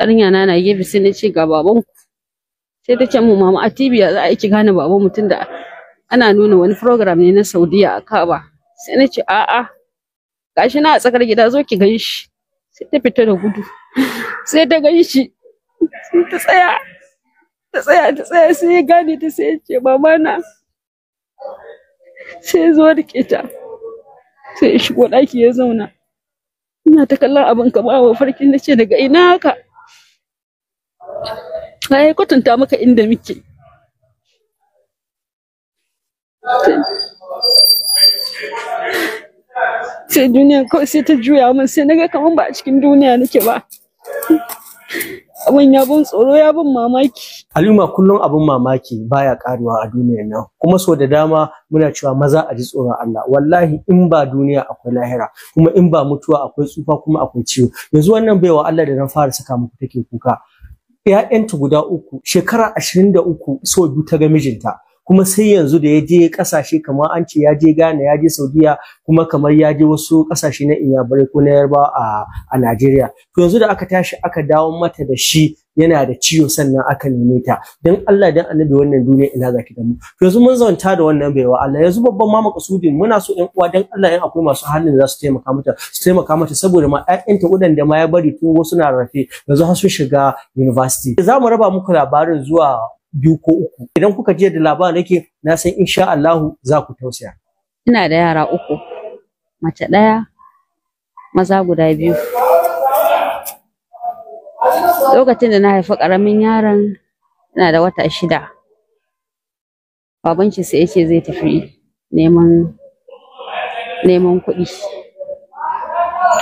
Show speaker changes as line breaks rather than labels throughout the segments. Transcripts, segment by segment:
yarinya na gefe sai na ce ga baban ku. Sai ta ce mu mama a TV ya za a ki gane baban mutum da ana nuna wani program ne na Saudiya a Kaba. Sai na ce a'a gashi na a tsakar gida zo ki gan shi. Sai ta fita da gudu. Sai ta gan shi. Sai ta tsaya sai ya gane ta sai ya ce mama na. Sai zo rike ta. Sai ya shigo ɗaki ya zauna. Ina ta kallon abin kamar a farki na ce daga ina haka. Na kwatanta maka inda muke. Sai duniya kawai sai ta juya min sai naga kaman ba a cikin duniya nake ba. Abin ya bin tsoro ya bin mamaki.
Halima kullum abin mamaki baya karewa a duniyar nan. Kuma so da dama muna cewa maza a ji tsoron Allah. Wallahi in ba duniya akwai lahira, kuma in ba mutuwa akwai tsufa kuma akwai ciwo. Yanzu wannan baiwa Allah da na fara saka muku take kuka. ‘Ya'yanta guda 3, shekara 23 sau 2 ta ga mijinta. Kuma sai yanzu da ya je kasashe kamar an ce ya je Ghana, ya je Saudiya, kuma kamar ya je wasu kasashe na Inyamurai ko na Yarbawa a Najeriya. To yanzu da aka tashi aka dawo mata da shi yana da ciwo sannan aka neme ta. Dan Allah dan Annabi wannan duniya ina zaki da mu. To yanzu mun zanta da wannan baiwa Allah. Yanzu babban ma makasudin muna so ƴan uwa dan Allah in akwai masu halin da za su taimaka mata saboda ma ƴaƴanta waɗanda ma ya bari tun wasu na rafe yanzu har sun shiga university. Za mu raba muku labarin zuwa 2 ko 3. Idan kuka je da labarin nake na san insha Allahu za ku tausaya.
Ina da yara 3, mace 1, maza guda 2. Lokacin da na haifi ƙaramin yaron ina da wata 6. Baban shi sai yace zai tafi neman kuɗi.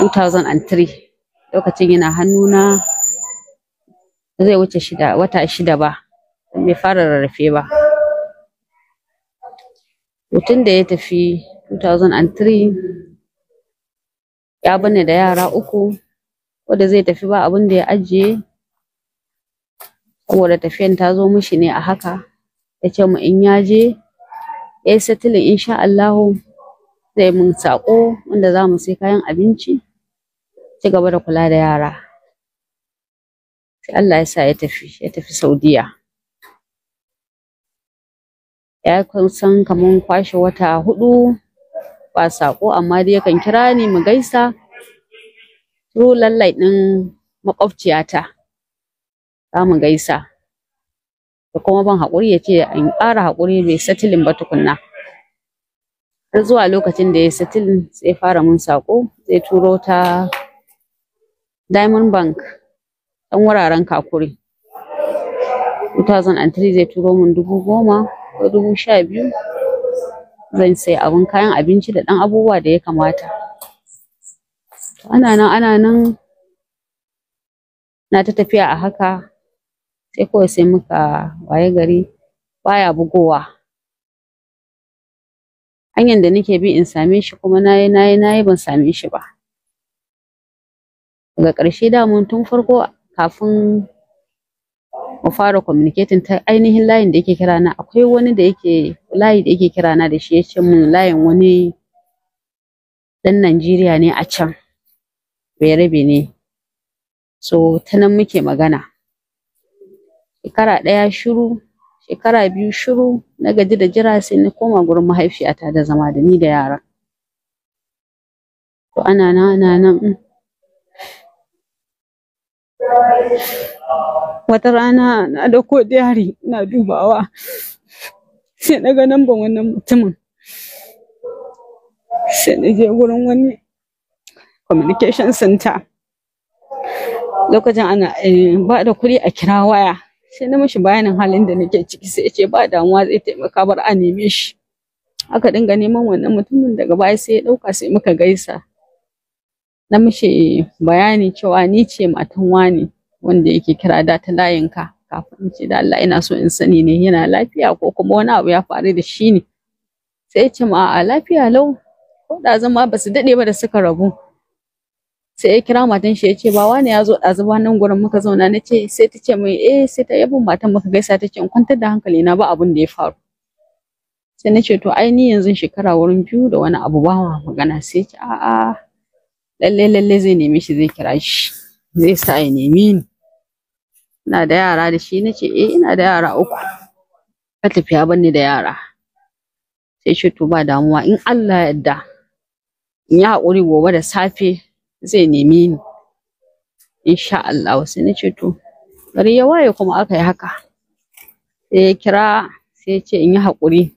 2003 lokacin yana hannuna zai wuce wata 6 ba. Bai fara rarrafe ba. Tun da ya tafi 2003 ya bani da yara 3, wanda zai tafi ba abin da ya ajiye saboda tafiyan ta zo mishi ne a haka. Ya ce mu in ya je ya yi settling insha Allahu zai mun sako wanda za mu sai kayan abinci ci gaba da kula da yara. Sai Allah ya sa ya tafi Saudiya. Ya kusan kaman kwashe wata 4 ba sako, amma dai yakan kira ni mu gaisa through lallai din makwabciyata za mu gaisa da kuma ban haƙuri ya ce in ƙara haƙuri bai settling ba tukunna. Har zuwa lokacin da ya settling sai fara mun sako zai turo ta Diamond Bank ɗan wuraren Kakuri. 2003 zai turo mun 10,000 ko 12,000 zan sai abun kayan abinci da ɗan abubuwa da ya kamata. Ana nan na ta tafiya a haka sai kawai sai muka waye gari baya bugowa. Hanyar da nake bi in same shi kuma nayi ban same shi ba. Daga ƙarshe da mun tun farko kafin mu fara communicating ta ainihin layin da yake kira na, akwai wani da yake layi da yake kira na da shi ya ce mun layin wani dan Najeriya ne a can, Bayarabe ne. So ta nan muke magana. Shekara 1 shiru, shekara 2 shiru, na gaji da jira sai na koma gurin mahaifiyata da zama da ni da yara. To ana nan wata rana na dauko diary ina dubawa sai na ga namban wannan mutumin. Sai na je gurin wani communication center lokacin ana ba da kuɗi a kira waya. Sai na mishi bayanin halin da nake ciki sai ya ce ba damuwa zai taimaka bar a neme shi. Aka dinga neman wannan mutumin, daga baya sai ya dauka sai muka gaisa. Na mishi bayani cewa ni ce matan wani wanda yake kira da ta layinka, kafin ce da Allah ina so in sani ne yana lafiya ko kuma wani abu ya faru da shi ne. Sai ya ce ma a lafiya lau, ko da zama ba su daɗe ba da suka rabu. Sai ya kira matan shi ya ce ba wani ya zo ɗazuba nan gurin muka zauna. Na ce sai ta ce mai sai ta yabin matan muka gaisa ta ce in kwantar da hankali na ba abin da ya faru. Sai na ce to ai ni yanzu shekara wurin 2 da wani abu ba magana. Sai ce a'a lalle zai neme shi, zai kira shi, zai sa ya neme ni. ina da yara da shi, nace ina da yara 3. Ka tafi ya banni da yara. Sai ce to ba damuwa, in Allah ya yarda in yi haƙuri gobe da safe zai neme ni insha Allah. Sai nace to gari ya waye kuma aka yi haka. Sai ya kira sai ya ce in yi haƙuri,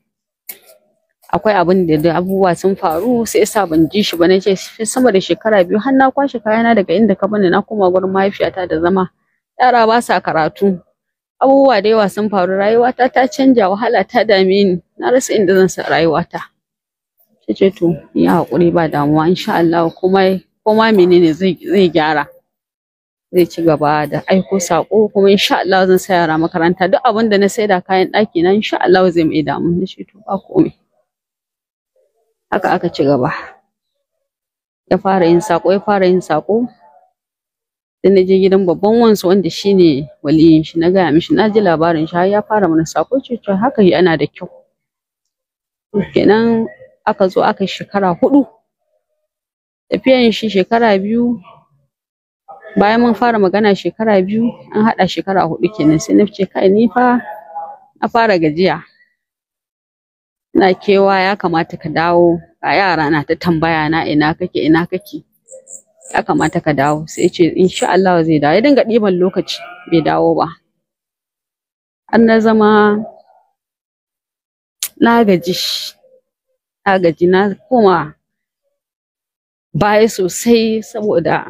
akwai abin da abubuwa sun faru, sai yasa ban ji shi ba. Nace sama da shekara 2 har na kwashe kayana daga inda ka bani na koma gurin mahaifiyata da zama. Yara ba sa karatu, abubuwa da yawa sun faru, rayuwata ta canja, wahala ta dame ni, na rasa inda zan sa rayuwata. Sai ce to in yi haƙuri ba damuwa insha Allah, kuma menene zai gyara, zai ci gaba da aiko sako, kuma insha Allah zan sa yara makaranta. Duk abin da na saida kayan ɗaki na insha Allah zai mai damu. Nace to ba komai. Haka aka ci gaba. Ya fara yin sako. Sai na je gidan babban wansu wanda shine waliyin shi, na gaya mishi na ji labarin shi har ya fara mana sako. Ce to haka yana da kyau. Kenan aka zo aka shekara 4. Tafiyan shi shekara 2. Bayan mun fara magana shekara 2, an haɗa shekara 4 kenan. Sai na ce kai ni fa na fara gajiya, ina kewa, ya kamata ka dawo, ga yara na ta tambaya na ina kake, ya kamata ka dawo. Sai ce insha Allah zai dawo. Ya dinga ɗiban lokaci bai dawo ba. An na zama na gaji, na koma baya sosai, saboda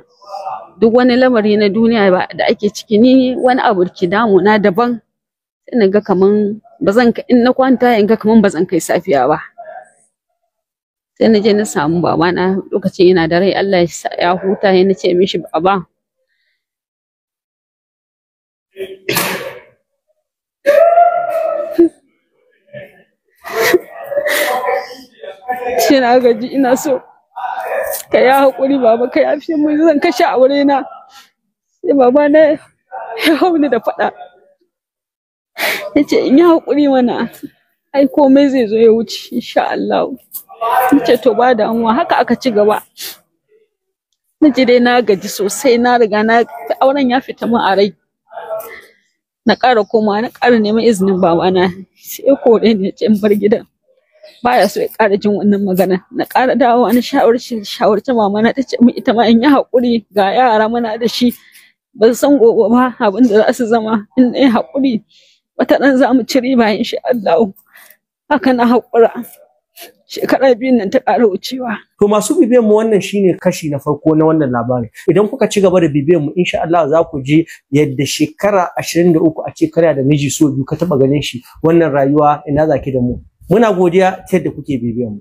duk wani lamari na duniya da ake ciki, ni wani abu ke damu na daban. Sai na ga kaman in na kwanta in ga kaman bazan kai safiya ba. Sai na je na samu babana, lokacin yana da rai, Allah ya huta. Ya nace mishi baba, shi na gaji, ina so ka yi haƙuri baba, ka yafe mun, zan kashe aure na. Sai babana ya hau ni da faɗa, yace in yi haƙuri mana, ai komai zai zo ya wuce insha Allah. Nace to ba damuwa. Haka aka ci gaba. Naji dai na gaji sosai, na riga auren ya fita min a rai. Na ƙara komawa, na ƙara neman izinin babana, sai ya kore ni ya ce in bar gidan, baya so ya ƙara jin wannan magana. Na ƙara dawowa, na shawarci mamana, ta ce min ita ma in yi haƙuri, ga yara muna da shi, ban san gobe ba abin da za su zama. In na yi haƙuri wata ran za mu ci riba insha Allah. Haka na haƙura. Shekara 2 nan ta ƙara wucewa.
To masu bibiyan mu, wannan shine kashi na farko na wannan labarin. Idan kuka ci gaba da bibiyan mu insha Allah za ku ji yadda shekara 23 a ce kana da miji so 2 ka taba ganin shi. Wannan rayuwa ina zaki da mu. Muna godiya ta yadda kuke bibiyan mu.